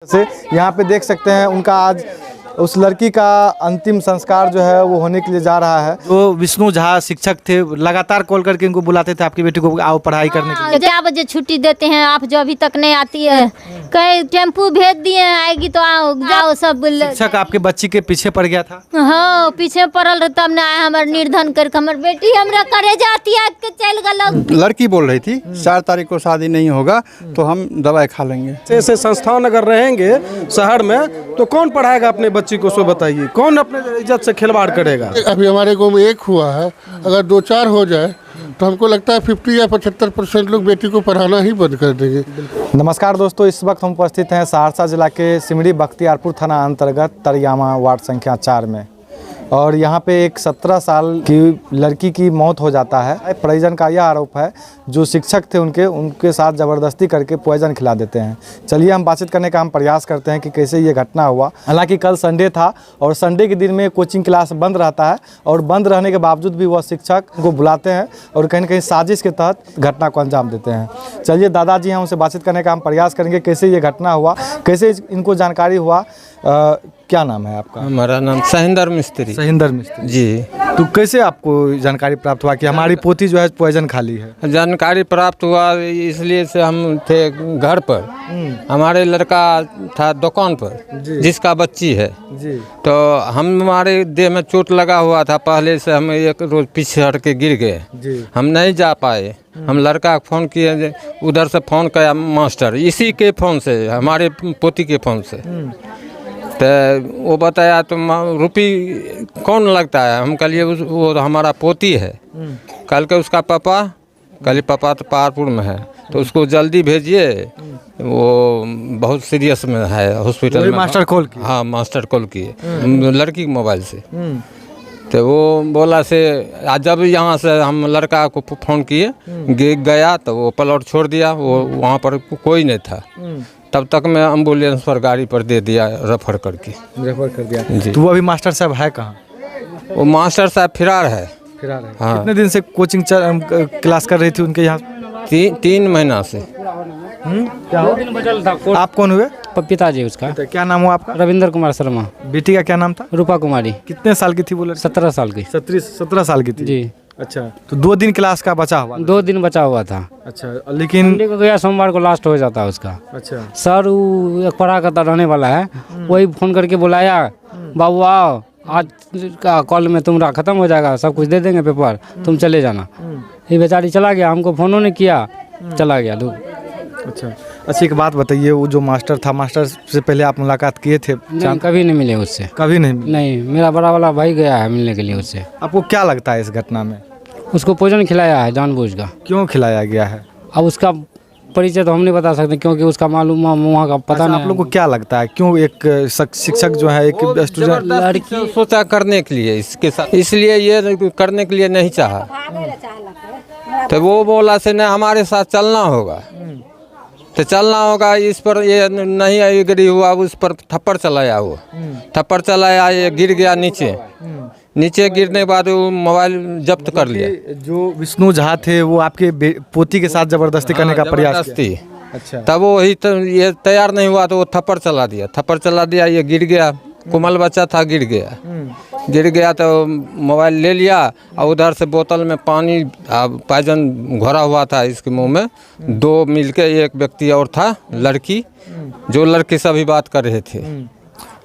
से यहाँ पे देख सकते हैं उनका आज उस लड़की का अंतिम संस्कार जो है वो होने के लिए जा रहा है। जो विष्णु झा शिक्षक थे, लगातार कॉल करके इनको बुलाते थे आपकी बेटी को आओ पढ़ाई करने के लिए। क्या बजे छुट्टी देते हैं आप जो अभी तक नहीं आती है? कहीं टेम्पू भेज दिए आएगी तो आओ जाओ सब। शिक्षक आपके बच्ची के पीछे पड़ गया था? हाँ पीछे पड़ल रहे तब न आए हमार निर्धन करके हमर बेटी हमरा करे जाती है के चल गल। लड़की बोल रही थी 4 तारीख को शादी नहीं होगा तो हम दवाई खा लेंगे। ऐसे संस्थान अगर रहेंगे शहर में तो कौन पढ़ाएगा अपने बच्ची को, सो बताइए कौन अपने इज्जत से खिलवाड़ करेगा। अभी हमारे गाँव में एक हुआ है, अगर 2-4 हो जाए तो हमको लगता है 50 या 75% लोग बेटी को पढ़ाना ही बंद कर देंगे। नमस्कार दोस्तों, इस वक्त हम उपस्थित हैं सहरसा जिला के सिमरी बख्तियारपुर थाना अंतर्गत तरियामा वार्ड संख्या 4 में। और यहाँ पे एक 17 साल की लड़की की मौत हो जाता है। परिजन का यह आरोप है जो शिक्षक थे उनके साथ ज़बरदस्ती करके पॉइजन खिला देते हैं। चलिए हम बातचीत करने का हम प्रयास करते हैं कि कैसे ये घटना हुआ। हालांकि कल संडे था और संडे के दिन में कोचिंग क्लास बंद रहता है और बंद रहने के बावजूद भी वह शिक्षक को बुलाते हैं और कहीं न कहीं साजिश के तहत घटना को अंजाम देते हैं। चलिए दादाजी हैं, उनसे बातचीत करने का हम प्रयास करेंगे कैसे ये घटना हुआ, कैसे इनको जानकारी हुआ। क्या नाम है आपका? हमारा नाम सहिंदर मिस्त्री। सहिंदर मिस्त्री जी। तो कैसे आपको जानकारी प्राप्त हुआ कि हमारी पोती जो है पॉइजन खा ली है? जानकारी प्राप्त हुआ इसलिए से हम थे घर पर, हमारे लड़का था दुकान पर जिसका बच्ची है जी। तो हमारे देह में चोट लगा हुआ था पहले से, हम एक रोज पीछे हट के गिर गए, हम नहीं जा पाए। हम लड़का को फ़ोन किए, उधर से फ़ोन किया मास्टर, इसी के फ़ोन से, हमारे पोती के फ़ोन से। तो वो बताया तो रुपी कौन लगता है, हम कहिए वो हमारा पोती है। कल के उसका पापा पापा तो पारपुर में है तो उसको जल्दी भेजिए, वो बहुत सीरियस में है हॉस्पिटल में। मास्टर कॉल किए? हाँ मास्टर कॉल किए लड़की के मोबाइल से। तो वो बोला से जब यहाँ से हम लड़का को फ़ोन किए गया तो वो प्लॉट छोड़ दिया, वो वहाँ पर कोई नहीं था। तब तक मैं एम्बुलेंस पर गाड़ी पर दे दिया, रेफर कर दिया जी। तो वो अभी मास्टर साहब है कहाँ? वो मास्टर साहब फिरार है। हाँ। कितने दिन से कोचिंग क्लास कर रही थी उनके यहाँ? 3 महीना से। क्या हो? आप कौन हुए? पिताजी उसका। क्या नाम हुआ आपका? रविंद्र कुमार शर्मा। बेटी का क्या नाम था? रूपा कुमारी। कितने साल की थी वो लड़की? 17 साल की। 17 साल की थी जी। अच्छा, तो 2 दिन क्लास का बचा हुआ? 2 दिन बचा हुआ था। अच्छा, लेकिन को गया सोमवार को लास्ट हो जाता है उसका। अच्छा सर वो एक पढ़ा करता रहने वाला है, वही फ़ोन करके बुलाया, बाबू आओ आज का कॉल में तुम्हारा ख़त्म हो जाएगा, सब कुछ दे देंगे पेपर, तुम चले जाना। ये बेचारी चला गया, हमको फ़ोनों ने किया, चला गया लोग। अच्छा, एक बात बताइए, वो जो मास्टर था, मास्टर से पहले आप मुलाकात किए थे? कभी नहीं मिले उससे। कभी नहीं मिले? नहीं, मेरा बड़ा वाला भाई गया है मिलने के लिए उससे। आपको क्या लगता है इस घटना में? उसको पॉइजन खिलाया है जानबूझ का। क्यों खिलाया गया है? अब उसका परिचय तो हम नहीं बता सकते क्योंकि उसका मालूम वहाँ का पता नहीं। आप लोग को क्या लगता है क्यों एक शिक्षक जो है एक स्टूडेंट लड़की सोचा करने के लिए इसके साथ, इसलिए ये करने के लिए नहीं चाहा। तो वो बोला से नहीं हमारे साथ चलना होगा, तो चलना होगा, इस पर ये नहीं एग्री हुआ, उस पर थप्पड़ चलाया, वो थप्पड़ चलाया, ये गिर गया नीचे गिरने के बाद वो मोबाइल जब्त कर लिया। जो विष्णु झा थे वो आपके पोती के साथ जबरदस्ती करने का प्रयास किया? अच्छा, तब वो ही तो ये तैयार नहीं हुआ तो वो थप्पड़ चला दिया, ये गिर गया, कोमल बच्चा था, गिर गया तो मोबाइल ले लिया और उधर से बोतल में पानी पॉइजन घोरा हुआ था इसके मुंह में। 2 मिलके, एक व्यक्ति और था, लड़की, जो लड़के से अभी बात कर रहे थे,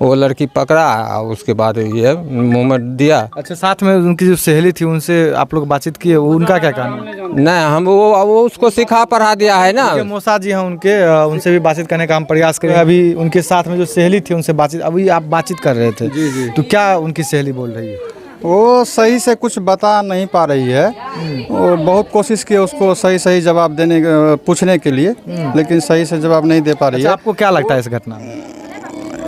वो लड़की पकड़ा और उसके बाद ये मुंह में दिया। अच्छा, साथ में उनकी जो सहेली थी उनसे आप लोग बातचीत किए, उनका क्या कहना? नहीं, हम वो उसको सिखा पढ़ा दिया है ना। मौसा जी हैं उनसे भी बातचीत करने का हम प्रयास करें। अभी उनके साथ में जो सहेली थी उनसे बातचीत, अभी आप बातचीत कर रहे थे जी। तो क्या उनकी सहेली बोल रही है? वो सही से कुछ बता नहीं पा रही है, वो बहुत कोशिश की उसको सही जवाब पूछने के लिए, लेकिन सही से जवाब नहीं दे पा रही है। आपको क्या लगता है इस घटना में?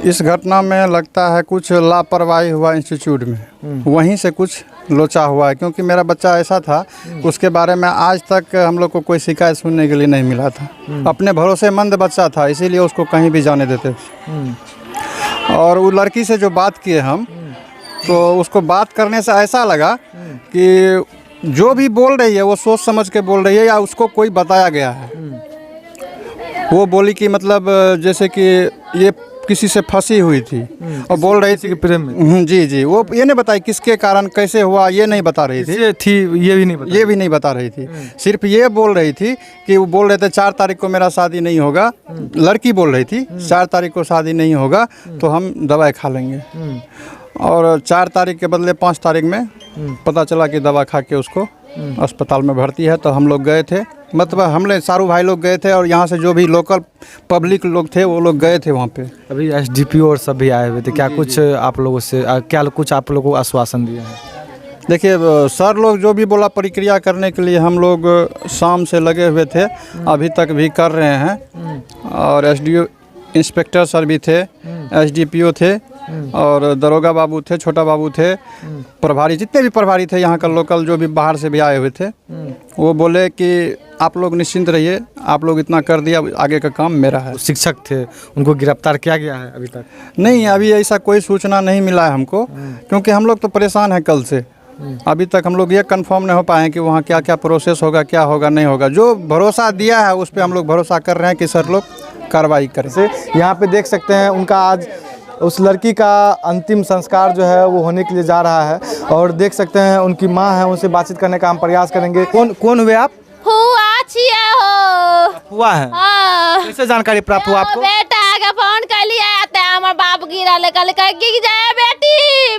इस घटना में लगता है कुछ लापरवाही हुआ इंस्टीट्यूट में, वहीं से कुछ लोचा हुआ है, क्योंकि मेरा बच्चा ऐसा था उसके बारे में आज तक हम लोग को कोई शिकायत सुनने के लिए नहीं मिला था। अपने भरोसेमंद बच्चा था, इसीलिए उसको कहीं भी जाने देते थे। और वो लड़की से जो बात किए हम, तो उसको बात करने से ऐसा लगा कि जो भी बोल रही है वो सोच समझ के बोल रही है या उसको कोई बताया गया है। वो बोली कि मतलब जैसे कि ये किसी से फंसी हुई थी और बोल रही थी कि प्रेम में जी जी, वो ये नहीं बताई किसके कारण कैसे हुआ, ये नहीं बता रही थी। ये थी ये भी नहीं पता। ये भी नहीं बता रही थी, सिर्फ ये बोल रही थी कि वो बोल रहे थे 4 तारीख को मेरा शादी नहीं होगा। लड़की बोल रही थी 4 तारीख को शादी नहीं होगा तो हम दवाई खा लेंगे। और 4 तारीख के बदले 5 तारीख में पता चला कि दवा खा के उसको अस्पताल में भर्ती है। तो हम लोग गए थे, मतलब हमने सारू भाई लोग गए थे और यहाँ से जो भी लोकल पब्लिक लोग थे वो लोग गए थे वहाँ पे। अभी एसडीपीओ और सब भी आए हुए थे, क्या कुछ आप लोगों से क्या कुछ आप लोगों को आश्वासन दिया है? देखिए सर लोग जो भी बोला प्रक्रिया करने के लिए हम लोग शाम से लगे हुए थे, अभी तक भी कर रहे हैं। और एसडीओ इंस्पेक्टर सर भी थे, एसडीपीओ थे और दरोगा बाबू थे, छोटा बाबू थे, प्रभारी जितने भी प्रभारी थे यहाँ का लोकल जो भी बाहर से भी आए हुए थे, वो बोले कि आप लोग निश्चिंत रहिए, आप लोग इतना कर दिया, आगे का काम मेरा है। शिक्षक थे, उनको गिरफ्तार किया गया है अभी तक? नहीं, अभी ऐसा कोई सूचना नहीं मिला है हमको, क्योंकि हम लोग तो परेशान हैं कल से। अभी तक हम लोग ये कंफर्म नहीं हो पाए हैं कि वहाँ क्या क्या प्रोसेस होगा, क्या होगा नहीं होगा। जो भरोसा दिया है उस पर हम लोग भरोसा कर रहे हैं कि सर लोग कार्रवाई करें। से यहाँ पे देख सकते हैं उनका आज उस लड़की का अंतिम संस्कार जो है वो होने के लिए जा रहा है और देख सकते हैं उनकी माँ है, उनसे बातचीत करने का हम प्रयास करेंगे। कौन हुए आप? हुआ छिए हो हुआ है? हाँ। कैसे जानकारी प्राप्त हुआ आपको? बेटा के फोन कर लिया आते हमारे बाप गिरा ले कल कह कि जाए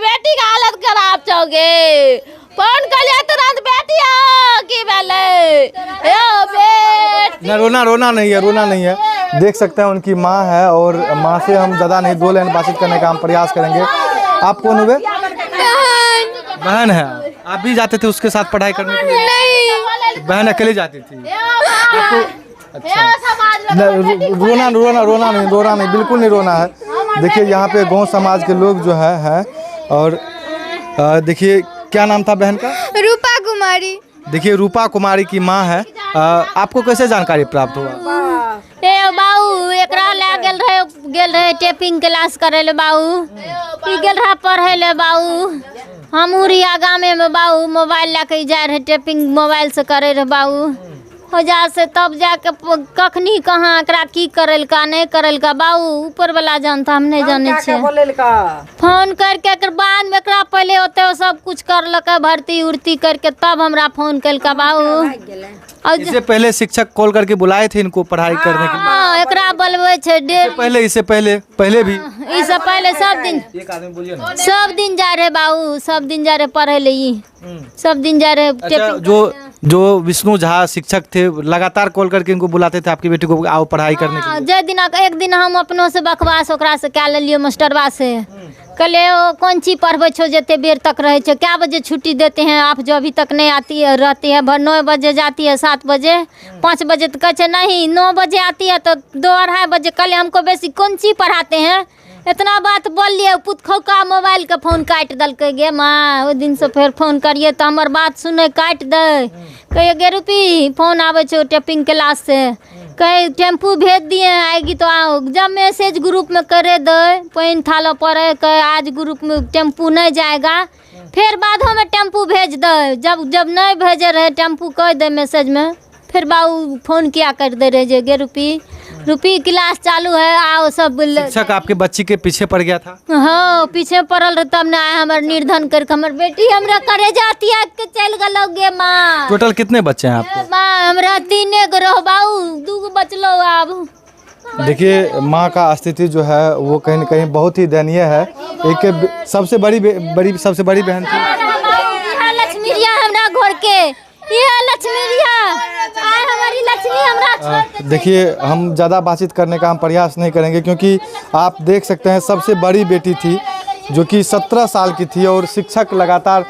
बेटी का हालत खराब चौगे फोन कर लिया तुरंत बेटी आओ की बेले यो बेटी ना रोना नहीं है। देख सकते हैं उनकी माँ है और माँ से हम ज़्यादा नहीं 2 लाइन बातचीत करने का हम प्रयास करेंगे। आप कौन हुए? बहन है। आप भी जाते थे उसके साथ पढ़ाई करने के लिए? नहीं, बहन अकेले जाती थी? अच्छा, रोना नहीं, बिल्कुल नहीं रोना है। देखिए यहाँ पे गांव समाज के लोग जो है और देखिए क्या नाम था बहन का? रूपा कुमारी। देखिए रूपा कुमारी की माँ है। आपको कैसे जानकारी प्राप्त हुआ? ए बाऊ एकरा ले गेल रहे टेपिंग क्लास करे ले बाऊ, ई गेल रहा पढ़े ले बाऊ। हमू रिया गामे में बाऊ मोबाइल लेके जा रहे टेपिंग मोबाइल से करे रहे बाऊ। हो जा से तब जाके कखनी कहाँ एकरा की करल का नहीं करल का बाऊ ऊपर वाला जानता, हम नहीं जाने छे। फोन करके एकर बाद में एकरा पहले होते सब कुछ करलक भर्ती उर्ती करके तब हमरा फोन कल का बाऊ। इससे पहले शिक्षक कॉल करके बुलाए थे इनको पढ़ाई करने के लिए? हाँ एकरा बोलवे छे इससे पहले भी इससे पहले सब दिन जा रहे बाऊ, सब दिन जा रहे पढ़े ले, सब दिन जा रहे। अच्छा, जो विष्णु झा शिक्षक थे लगातार कॉल करके इनको बुलाते थे आपकी बेटी को आओ पढ़ाई करने के लिए? जे दिन एक दिन हम अपनों से बकवास ओकरा से क्या लियो मास्टरवा से कहले कौन चीज पढ़बे छो जते देर तक रहे छो, क्या बजे छुट्टी देते हैं आप जो अभी तक नहीं आती है, रहती है भर 9 बजे जाती है 7 बजे 5 बजे तो कहे नहीं 9 बजे आती है तो 2-2:30 बजे। कल हमको बेसी कौन चीज पढ़ाते हैं, इतना बात बोल लिए पुतखो का मोबाइल के फोन काट दल के गे माँ। वो दिन से फिर फोन करिए तो हमार बात सुने काट दे, कहिए गे रूपी फोन आवे छो टेपिंग क्लास से, कहीं टेम्पू भेज दिए आएगी तो आओ। जब मैसेज ग्रुप में करे दे पैन थालो पड़े कहे आज ग्रुप में टेम्पू नहीं जाएगा, फिर बाद में टेम्पू भेज दे। जब नहीं भेजे रहे टेम्पू कह दे मैसेज में, फिर बाबू फोन किया कर दे रहे गे रूपी क्लास चालू है आओ सब। शिक्षक आपके बच्ची के पीछे पड़ गया था? हाँ पीछे पड़ल रहे तब ना आए हमारे निर्धन करके हमारे बेटी हमरा करे जाती है के चल गलोगे माँ। टोटल कितने बच्चे हैं आपको? माँ हमरा 3 गो रहो बाबू, 2 गो बचलो अब। देखिए माँ का स्थिति जो है वो कहीं न कहीं बहुत ही दयनीय है। एक सबसे बड़ी बहन थी लक्ष्मी रिया हमरा घर के, ये लक्ष्मी रिया हमारी लक्ष्मी हमरा। देखिए हम ज़्यादा बातचीत करने का हम प्रयास नहीं करेंगे क्योंकि आप देख सकते हैं सबसे बड़ी बेटी थी जो कि 17 साल की थी और शिक्षक लगातार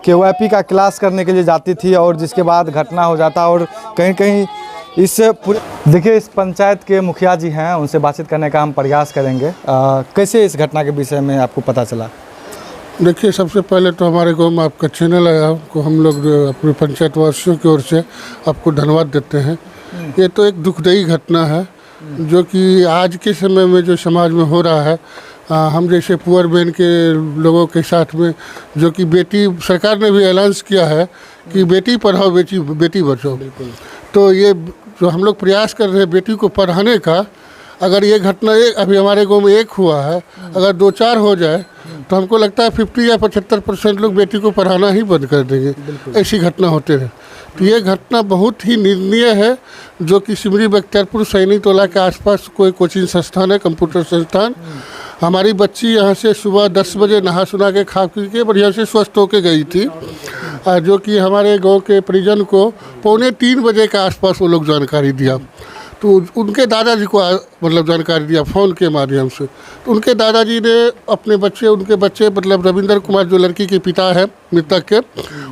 KYP का क्लास करने के लिए जाती थी और जिसके बाद घटना हो जाता और कहीं इस देखिए इस पंचायत के मुखिया जी हैं, उनसे बातचीत करने का हम प्रयास करेंगे। कैसे इस घटना के विषय में आपको पता चला? देखिए सबसे पहले तो हमारे गांव में आपका चैनल आया को हम लोग अपने पंचायत वासियों की ओर से आपको धन्यवाद देते हैं। ये तो एक दुखदायी घटना है जो कि आज के समय में जो समाज में हो रहा है। हम जैसे पुअर मैन के लोगों के साथ में जो कि बेटी सरकार ने भी ऐलान किया है कि बेटी पढ़ाओ बेटी बचाओ, तो ये जो हम लोग प्रयास कर रहे हैं बेटी को पढ़ाने का, अगर ये घटना अभी हमारे गांव में एक हुआ है, अगर 2-4 हो जाए तो हमको लगता है 50 या 75% लोग बेटी को पढ़ाना ही बंद कर देंगे। ऐसी घटना होते रहे तो ये घटना बहुत ही निंदनीय है, जो कि सिमरी बख्तियारपुर सैनी टोला के आसपास कोई कोचिंग संस्थान है, कंप्यूटर संस्थान। हमारी बच्ची यहाँ से सुबह 10 बजे नहा सुना के खा पी के बढ़िया से स्वस्थ होके गई थी, जो कि हमारे गांव के परिजन को 2:45 बजे के आसपास वो लोग जानकारी दिया। तो उनके दादाजी को मतलब जानकारी दिया फ़ोन के माध्यम से। तो उनके दादाजी ने उनके बच्चे मतलब रविंद्र कुमार जो लड़की के पिता है मृतक के,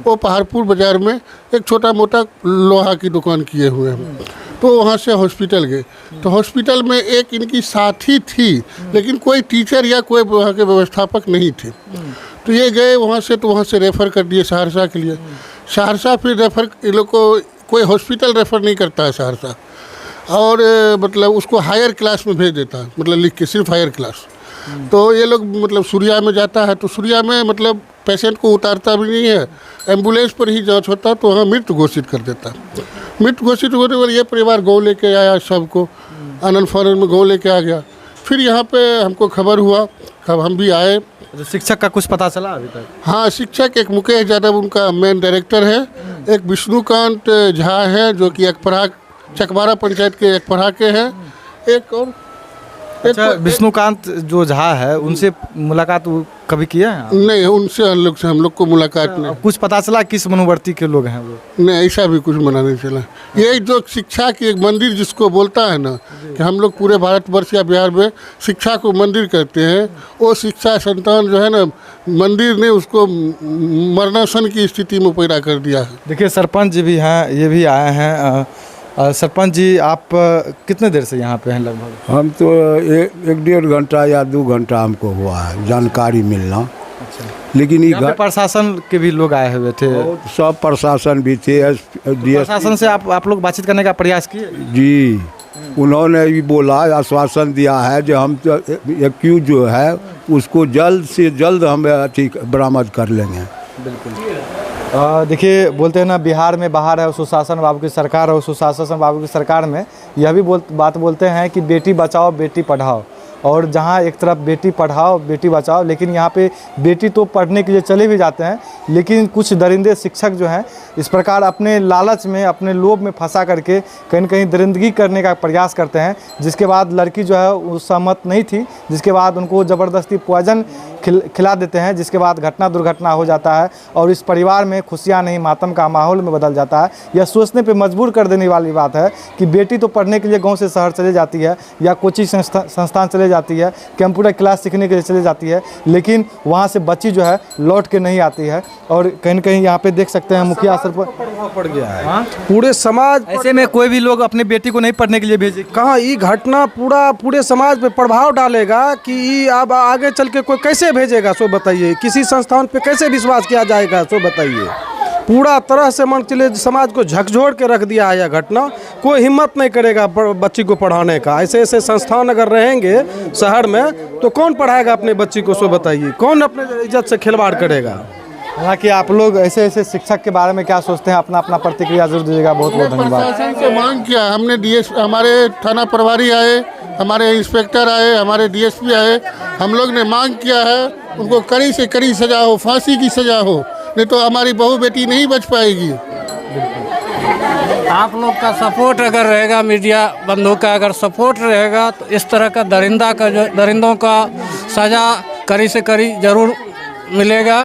वो पहाड़पुर बाज़ार में एक छोटा मोटा लोहा की दुकान किए हुए हैं। तो वहाँ से हॉस्पिटल गए, तो हॉस्पिटल में एक इनकी साथी थी, लेकिन कोई टीचर या कोई वहाँ के व्यवस्थापक नहीं थे। तो ये गए वहाँ से, तो वहाँ से रेफ़र कर दिए सहरसा के लिए। सहरसा फिर रेफ़र, इन लोग को कोई हॉस्पिटल रेफ़र नहीं करता है सहरसा, और मतलब उसको हायर क्लास में भेज देता है, मतलब लिख के सिर्फ हायर क्लास। तो ये लोग मतलब सूर्या में जाता है, तो सूर्या में मतलब पेशेंट को उतारता भी नहीं है, एम्बुलेंस पर ही जांच होता है, तो वहाँ मृत घोषित कर देता है। मृत घोषित होने पर ये परिवार गाँव लेके आया, सबको आनंद फानंद में गाँव लेके आ गया। फिर यहाँ पे हमको खबर हुआ, कब हम भी आए। तो शिक्षक का कुछ पता चला अभी तक? हाँ, शिक्षक एक मुकेश यादव उनका मेन डायरेक्टर है, एक विष्णुकांत झा है जो कि चकबारा पंचायत के एक पढ़ा के हैं, एक और अच्छा, विष्णुकांत जो झा है उनसे मुलाकात कभी किया है? नहीं, उनसे हम लोग को मुलाकात नहीं। कुछ पता चला किस मनोवर्ती के लोग हैं वो? नहीं, ऐसा भी कुछ मना नहीं चला। ये जो शिक्षा की एक मंदिर जिसको बोलता है ना, कि हम लोग पूरे भारतवर्ष या बिहार में शिक्षा को मंदिर कहते हैं, वो शिक्षा संतान जो है ना, मंदिर ने उसको मरणासन की स्थिति में पैदा कर दिया है। देखिए सरपंच जी भी हैं, ये भी आए हैं। सरपंच जी, आप कितने देर से यहाँ पे हैं लगभग? हम तो 1-1.5 घंटा या 2 घंटा हमको हुआ है जानकारी मिलना। अच्छा। लेकिन यहाँ पे प्रशासन के भी लोग आए हुए थे? सब प्रशासन भी थे। प्रशासन से आप लोग बातचीत करने का प्रयास किए? जी, उन्होंने भी बोला, आश्वासन दिया है जो हम एक्यूज जो है उसको जल्द से जल्द हम बरामद कर लेंगे। बिल्कुल। देखिए, बोलते हैं ना, बिहार में बाहर है सुशासन बाबू की सरकार, और सुशासन बाबू की सरकार में यह भी बात बोलते हैं कि बेटी बचाओ बेटी पढ़ाओ। और जहाँ एक तरफ बेटी पढ़ाओ बेटी बचाओ, लेकिन यहाँ पे बेटी तो पढ़ने के लिए चले भी जाते हैं, लेकिन कुछ दरिंदे शिक्षक जो हैं इस प्रकार अपने लालच में, अपने लोभ में फंसा करके कहीं न कहीं दरिंदगी करने का प्रयास करते हैं, जिसके बाद लड़की जो है वो सहमत नहीं थी, जिसके बाद उनको ज़बरदस्ती पॉइजन खिला देते हैं, जिसके बाद दुर्घटना हो जाता है और इस परिवार में खुशियाँ नहीं मातम का माहौल में बदल जाता है। यह सोचने पे मजबूर कर देने वाली बात है कि बेटी तो पढ़ने के लिए गांव से शहर चले जाती है या कोचिंग संस्थान चले जाती है, कंप्यूटर क्लास सीखने के लिए चले जाती है, लेकिन वहाँ से बच्ची जो है लौट के नहीं आती है। और कहीं न कहीं यहाँ पे देख सकते हैं मुखिया असर पर प्रभाव पड़ गया है। पूरे समाज, ऐसे में कोई भी लोग अपने बेटी को नहीं पढ़ने के लिए भेजे। कहाँ ये घटना पूरे समाज पे प्रभाव डालेगा कि अब आगे चल के कोई कैसे भेजेगा, सो बताइए। किसी संस्थान पे कैसे विश्वास किया जाएगा, सो बताइए। पूरा तरह से मान चले समाज को झकझोर के रख दिया है यह घटना। कोई हिम्मत नहीं करेगा बच्ची को पढ़ाने का। ऐसे संस्थान अगर रहेंगे शहर में तो कौन पढ़ाएगा अपने बच्ची को, सो बताइए। कौन अपने इज्जत से खिलवाड़ करेगा। हालांकि आप लोग ऐसे शिक्षक के बारे में क्या सोचते हैं, अपना प्रतिक्रिया जरूर दीजिएगा। बहुत बहुत धन्यवाद। प्रशासन से मांग किया हमने, हमारे थाना प्रभारी आए, हमारे इंस्पेक्टर आए, हमारे डीएसपी आए, हम लोग ने मांग किया है उनको कड़ी से कड़ी सजा हो, फांसी की सजा हो, नहीं तो हमारी बहू बेटी नहीं बच पाएगी। आप लोग का सपोर्ट अगर रहेगा, मीडिया बंधु का अगर सपोर्ट रहेगा, तो इस तरह का दरिंदों का सजा कड़ी से कड़ी जरूर मिलेगा।